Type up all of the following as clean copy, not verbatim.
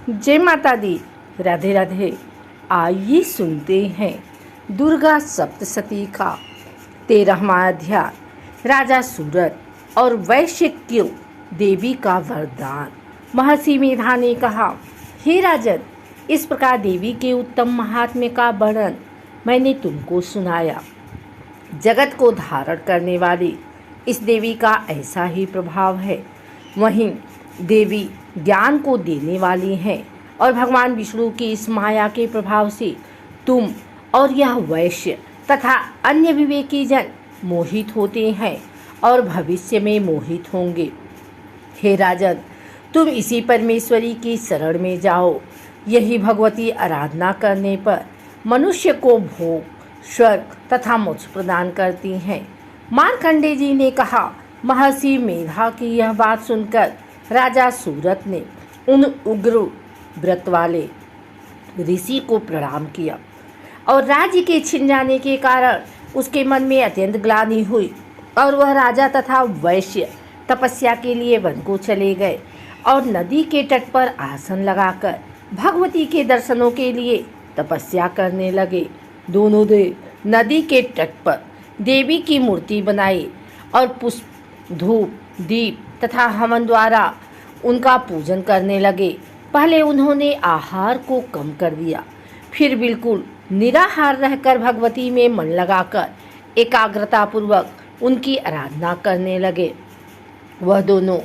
जय माता दी। राधे राधे। आइए सुनते हैं दुर्गा सप्तशती का 13वां अध्याय, राजा सूरत और वैश्य क्यों देवी का वरदान। महर्षि मेधा ने कहा, हे राजन, इस प्रकार देवी के उत्तम महात्म्य का वर्णन मैंने तुमको सुनाया। जगत को धारण करने वाली इस देवी का ऐसा ही प्रभाव है। वहीं देवी ज्ञान को देने वाली हैं और भगवान विष्णु की इस माया के प्रभाव से तुम और यह वैश्य तथा अन्य विवेकी जन मोहित होते हैं और भविष्य में मोहित होंगे। हे राजन, तुम इसी परमेश्वरी की शरण में जाओ। यही भगवती आराधना करने पर मनुष्य को भोग, स्वर्ग तथा मोक्ष प्रदान करती हैं। मार्कंडेय जी ने कहा, महर्षि मेधा की यह बात सुनकर राजा सूरत ने उन उग्र व्रत वाले ऋषि को प्रणाम किया और राज्य के छिन जाने के कारण उसके मन में अत्यंत ग्लानि हुई और वह राजा तथा वैश्य तपस्या के लिए वन को चले गए और नदी के तट पर आसन लगाकर भगवती के दर्शनों के लिए तपस्या करने लगे। दोनों देव नदी के तट पर देवी की मूर्ति बनाई और पुष्प, धूप, दीप तथा हवन द्वारा उनका पूजन करने लगे। पहले उन्होंने आहार को कम कर दिया, फिर बिल्कुल निराहार रहकर भगवती में मन लगाकर एकाग्रता पूर्वक उनकी आराधना करने लगे। वह दोनों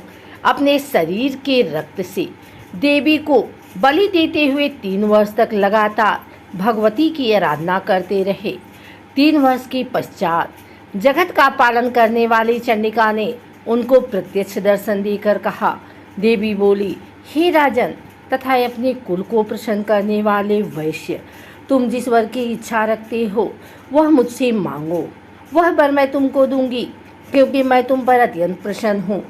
अपने शरीर के रक्त से देवी को बलि देते हुए 3 वर्ष तक लगातार भगवती की आराधना करते रहे। 3 वर्ष के पश्चात जगत का पालन करने वाली चंडिका ने उनको प्रत्यक्ष दर्शन देकर कहा। देवी बोली, हे राजन तथा अपने कुल को प्रसन्न करने वाले वैश्य, तुम जिस वर की इच्छा रखते हो वह मुझसे मांगो, वह वर मैं तुमको दूंगी, क्योंकि मैं तुम पर अत्यंत प्रसन्न हूँ।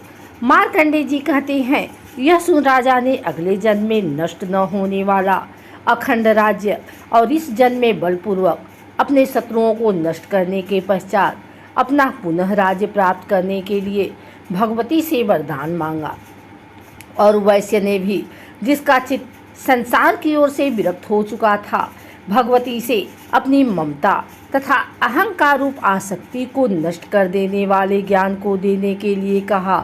मार्कंडेय जी कहते हैं, यह सुन राजा ने अगले जन्म में नष्ट न होने वाला अखंड राज्य और इस जन्म में बलपूर्वक अपने शत्रुओं को नष्ट करने के पश्चात अपना पुनः राज्य प्राप्त करने के लिए भगवती से वरदान मांगा। और वैश्य ने भी, जिसका चित्त संसार की ओर से विरक्त हो चुका था, भगवती से अपनी ममता तथा अहंकार रूप आसक्ति को नष्ट कर देने वाले ज्ञान को देने के लिए कहा।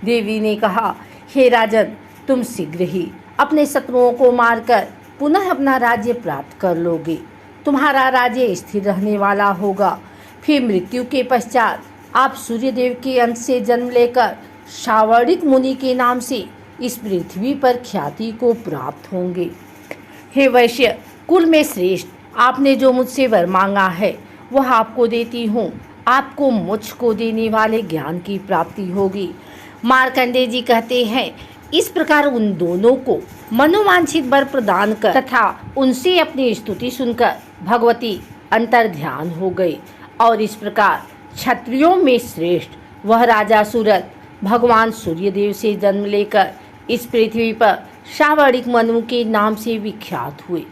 देवी ने कहा, हे राजन, तुम शीघ्र ही अपने शत्रुओं को मारकर पुनः अपना राज्य प्राप्त कर लोगे। तुम्हारा राज्य स्थिर रहने वाला होगा। फिर मृत्यु के पश्चात आप सूर्यदेव के अंश से जन्म लेकर सावर्णिक मुनि के नाम से इस पृथ्वी पर ख्याति को प्राप्त होंगे। हे वैश्य कुल में श्रेष्ठ, आपने जो मुझसे वर मांगा है वह आपको देती हूँ। आपको मोक्ष को देने वाले ज्ञान की प्राप्ति होगी। मार्कंडेय जी कहते हैं, इस प्रकार उन दोनों को मनोवांछित वर प्रदान कर तथा उनसे अपनी स्तुति सुनकर भगवती अंतर ध्यान हो गई। और इस प्रकार क्षत्रियों में श्रेष्ठ वह राजा सूरत भगवान सूर्यदेव से जन्म लेकर इस पृथ्वी पर सावर्णिक मनु के नाम से विख्यात हुए।